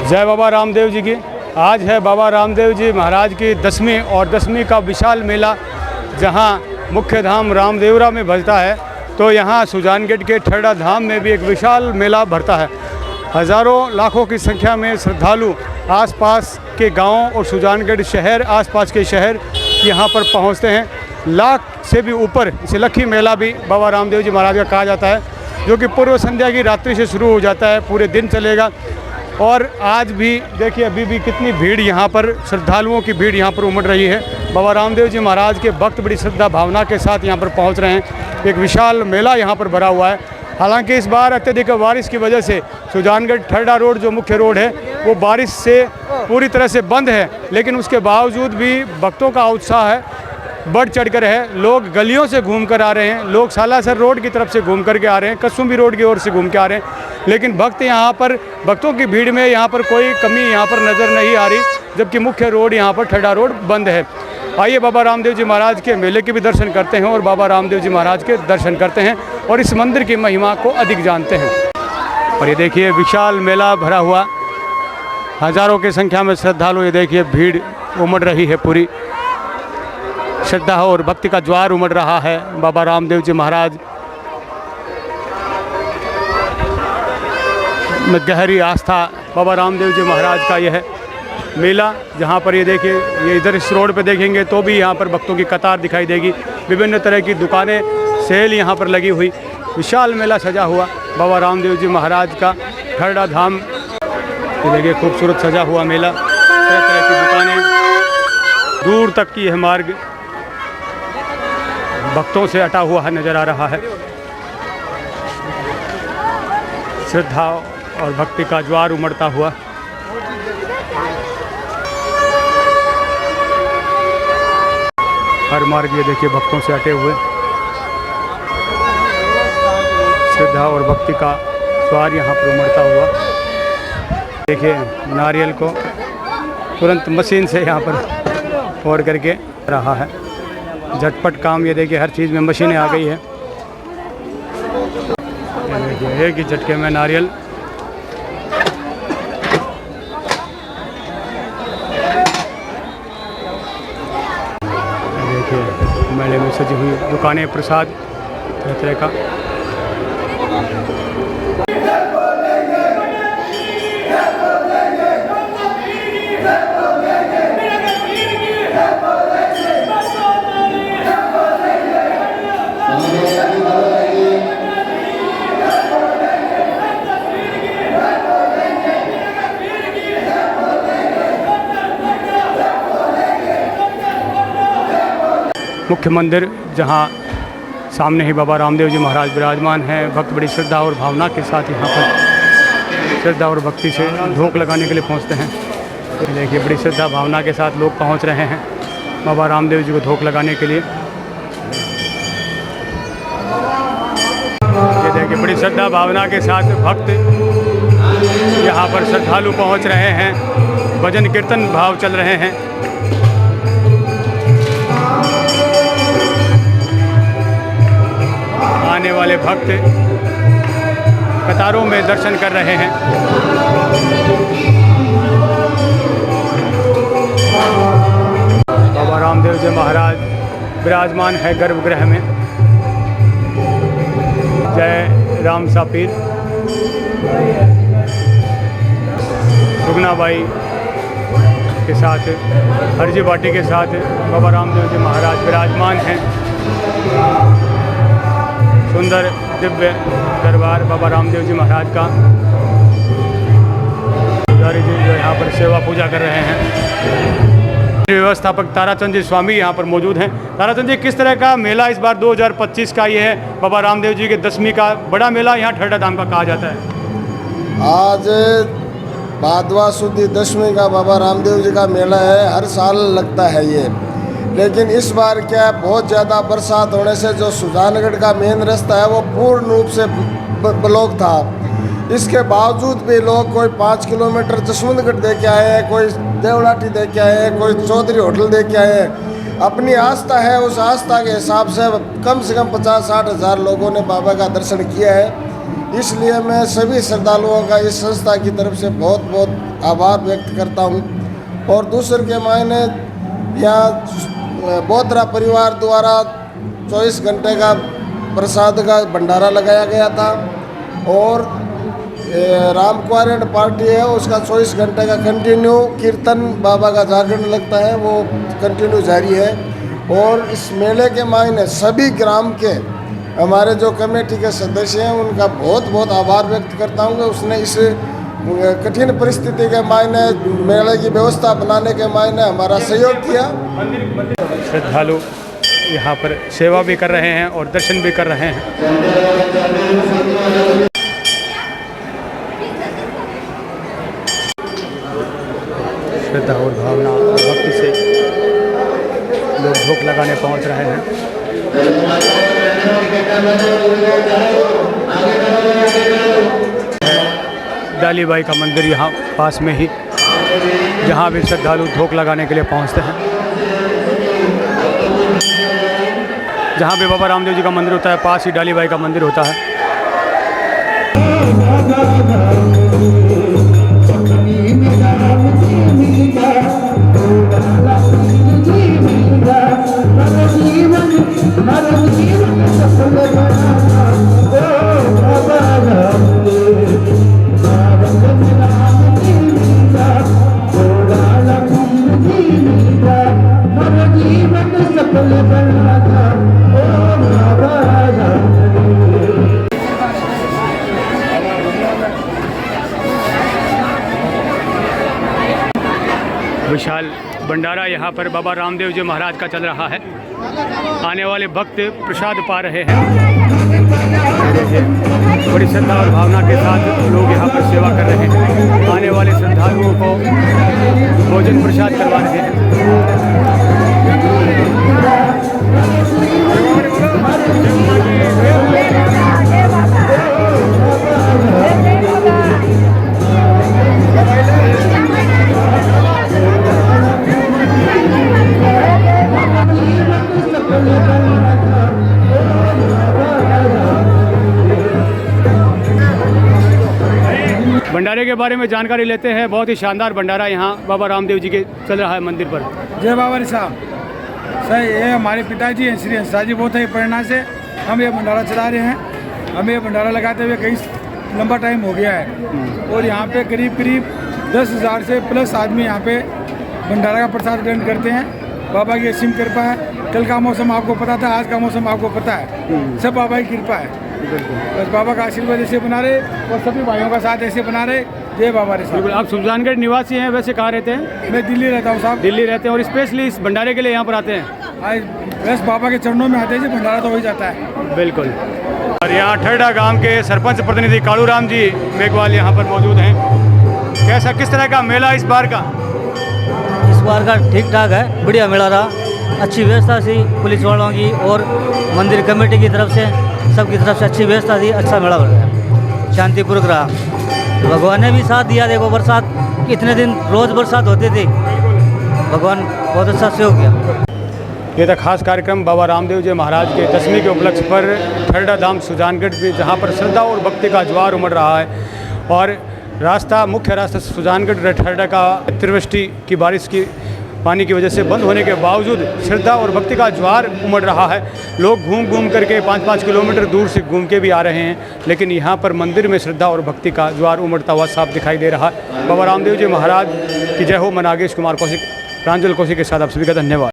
जय बाबा रामदेव जी की। आज है बाबा रामदेव जी महाराज की दसवीं और दसवीं का विशाल मेला, जहां मुख्य धाम रामदेवरा में भजता है, तो यहां सुजानगढ़ के ठरडा धाम में भी एक विशाल मेला भरता है। हज़ारों लाखों की संख्या में श्रद्धालु आसपास के गांवों और सुजानगढ़ शहर, आसपास के शहर यहां पर पहुंचते हैं। लाख से भी ऊपर इसे लक्खी मेला भी बाबा रामदेव जी महाराज का कहा जाता है, जो कि पूर्व संध्या की रात्रि से शुरू हो जाता है, पूरे दिन चलेगा। और आज भी देखिए अभी भी कितनी भीड़ यहाँ पर, श्रद्धालुओं की भीड़ यहाँ पर उमड़ रही है। बाबा रामदेव जी महाराज के भक्त बड़ी श्रद्धा भावना के साथ यहाँ पर पहुँच रहे हैं। एक विशाल मेला यहाँ पर भरा हुआ है। हालांकि इस बार अत्यधिक बारिश की वजह से सुजानगढ़ ठरडा रोड जो मुख्य रोड है वो बारिश से पूरी तरह से बंद है, लेकिन उसके बावजूद भी भक्तों का उत्साह है, बढ़ चढ़कर है। लोग गलियों से घूम कर आ रहे हैं, लोग सालासर रोड की तरफ से घूम कर के आ रहे हैं, कसुम्बी रोड की ओर से घूम के आ रहे हैं, लेकिन भक्त यहाँ पर, भक्तों की भीड़ में यहाँ पर कोई कमी यहाँ पर नज़र नहीं आ रही, जबकि मुख्य रोड यहाँ पर ठरडा रोड बंद है। आइए बाबा रामदेव जी महाराज के मेले के भी दर्शन करते हैं और बाबा रामदेव जी महाराज के दर्शन करते हैं और इस मंदिर की महिमा को अधिक जानते हैं। और ये देखिए विशाल मेला भरा हुआ, हज़ारों की संख्या में श्रद्धालु, ये देखिए भीड़ उमड़ रही है, पूरी श्रद्धा और भक्ति का ज्वार उमड़ रहा है। बाबा रामदेव जी महाराज में गहरी आस्था, बाबा रामदेव जी महाराज का यह मेला, जहाँ पर ये देखिए, ये इधर इस रोड पे देखेंगे तो भी यहाँ पर भक्तों की कतार दिखाई देगी। विभिन्न तरह की दुकानें, सेल यहाँ पर लगी हुई, विशाल मेला सजा हुआ बाबा रामदेव जी महाराज का ठरडा धाम। ये देखिए खूबसूरत सजा हुआ मेला, तरह तरह की दुकानें, दूर तक की यह मार्ग भक्तों से अटा हुआ नज़र आ रहा है। श्रद्धा और भक्ति का ज्वार उमड़ता हुआ। हर मार्ग ये देखिए भक्तों से अटे हुए, श्रद्धा और भक्ति का ज्वार यहाँ पर उमड़ता हुआ। देखिए नारियल को तुरंत मशीन से यहाँ पर फोड़ करके रहा है, झटपट काम। ये देखिए हर चीज़ में मशीनें आ गई है। ये देखिए एक ही झटके में नारियल मेले में सजी हुई दुकानें, प्रसाद तरह तरह का। मुख्य मंदिर, जहां सामने ही बाबा रामदेव जी महाराज विराजमान हैं। भक्त बड़ी श्रद्धा और भावना के साथ यहाँ पर श्रद्धा और भक्ति से धोख लगाने के लिए पहुँचते हैं। देखिए बड़ी श्रद्धा भावना के साथ लोग पहुँच रहे हैं बाबा रामदेव जी को धोख लगाने के लिए। ये देखिए बड़ी श्रद्धा भावना के साथ भक्त यहाँ पर श्रद्धालु पहुँच रहे हैं, भजन कीर्तन भाव चल रहे हैं। आने वाले भक्त कतारों में दर्शन कर रहे हैं। बाबा रामदेव जी महाराज विराजमान है गर्भगृह में। जय राम सापीर, रुगनाबाई के साथ, हरजी बाटी के साथ बाबा रामदेव जी महाराज विराजमान हैं। सुंदर दिव्य दरबार बाबा रामदेव जी महाराज का। पुजारी जी जो यहाँ पर सेवा पूजा कर रहे हैं। व्यवस्थापक ताराचंद जी स्वामी यहाँ पर मौजूद हैं। ताराचंद जी, किस तरह का मेला इस बार 2025 का ये है? बाबा रामदेव जी के दसवीं का बड़ा मेला यहाँ ठरडा धाम का कहा जाता है। आज भादवा सुदी दसवीं का बाबा रामदेव जी का मेला है। हर साल लगता है ये, लेकिन इस बार क्या बहुत ज़्यादा बरसात होने से जो सुजानगढ़ का मेन रास्ता है वो पूर्ण रूप से ब्लॉक था। इसके बावजूद भी लोग कोई 5 किलोमीटर जसवंतगढ़ दे के आए हैं, कोई देवलाठी दे के आए हैं, कोई चौधरी होटल दे के आए हैं। अपनी आस्था है, उस आस्था के हिसाब से कम 50-60 हज़ार लोगों ने बाबा का दर्शन किया है। इसलिए मैं सभी श्रद्धालुओं का इस संस्था की तरफ से बहुत बहुत आभार व्यक्त करता हूँ। और दूसरे के मायने यहाँ बोधरा परिवार द्वारा 24 घंटे का प्रसाद का भंडारा लगाया गया था और राम क्वारेंट पार्टी है उसका 24 घंटे का कंटिन्यू कीर्तन बाबा का जागरण लगता है, वो कंटिन्यू जारी है। और इस मेले के मायने सभी ग्राम के हमारे जो कमेटी के सदस्य हैं उनका बहुत बहुत आभार व्यक्त करता हूँ कि उसने इस कठिन परिस्थिति के मायने मेले की व्यवस्था बनाने के मायने हमारा सहयोग किया। श्रद्धालु यहाँ पर सेवा भी कर रहे हैं और दर्शन भी कर रहे हैं। श्रद्धा और भावना और भक्ति से लोग भोग लगाने पहुँच रहे हैं। डालीबाई का मंदिर यहाँ पास में ही, जहाँ भी श्रद्धालु धोख लगाने के लिए पहुँचते हैं। जहाँ भी बाबा रामदेव जी का मंदिर होता है पास ही डालीबाई का मंदिर होता है। विशाल भंडारा यहाँ पर बाबा रामदेव जी महाराज का चल रहा है। आने वाले भक्त प्रसाद पा रहे हैं। बड़ी श्रद्धा और भावना के साथ लोग यहाँ पर सेवा कर रहे हैं। आने वाले श्रद्धालुओं को भोजन प्रसाद करवा रहे हैं। भंडारे के बारे में जानकारी लेते हैं। बहुत ही शानदार भंडारा यहाँ बाबा रामदेव जी के चल रहा है मंदिर पर। जय बाबा साहब। सर ये हमारे पिताजी हैं श्री हंसा जी, बहुत ही प्रेरणा से हम ये भंडारा चला रहे हैं। हमें ये भंडारा लगाते हुए कई लंबा टाइम हो गया है और यहाँ पे करीब 10,000 से प्लस आदमी यहाँ पे भंडारा का प्रसाद ग्रहण करते हैं। बाबा की असीम कृपा है। कल का मौसम आपको पता था, आज का मौसम आपको पता है, सब बाबा की कृपा है। बस बाबा का आशीर्वाद ऐसे बना रहे और सभी भाइयों का साथ ऐसे बना रहे। जय बाबा रे साहब। आप सुजानगढ़ निवासी हैं, वैसे कहाँ रहते हैं? मैं दिल्ली रहता हूँ साहब। दिल्ली रहते हैं और स्पेशली इस भंडारे के लिए यहाँ पर आते हैं? आज बस बाबा के चरणों में आते हैं, भंडारा तो हो ही जाता है। बिल्कुल। और यहाँ ठरडा गांव के सरपंच प्रतिनिधि कालू राम जी मेघवाल यहाँ पर मौजूद हैं। कैसा, किस तरह का मेला इस बार का? इस बार का ठीक ठाक है, बढ़िया मेला रहा। अच्छी व्यवस्था थी पुलिस वालों की और मंदिर कमेटी की तरफ से, सबकी तरफ से अच्छी व्यवस्था थी। अच्छा मेला रहा, शांतिपूर्वक रहा। भगवान ने भी साथ दिया। देखो बरसात इतने दिन रोज़ बरसात होती थी, भगवान बहुत अच्छा सहयोग किया। ये था खास कार्यक्रम बाबा रामदेव जी महाराज के 10वीं के उपलक्ष्य पर ठरडा धाम सुजानगढ़ में, जहाँ पर श्रद्धा और भक्ति का ज्वार उमड़ रहा है। और मुख्य रास्ता सुजानगढ़ ठरडा का अतिवृष्टि की बारिश की पानी की वजह से बंद होने के बावजूद श्रद्धा और भक्ति का ज्वार उमड़ रहा है। लोग घूम करके 5-5 किलोमीटर दूर से घूम के भी आ रहे हैं, लेकिन यहाँ पर मंदिर में श्रद्धा और भक्ति का ज्वार उमड़ता हुआ साफ दिखाई दे रहा है। बाबा रामदेव जी महाराज की जय हो। मैं नागेश कुमार कौशिक, प्रांजल कौशिक के साथ आप सभी का धन्यवाद।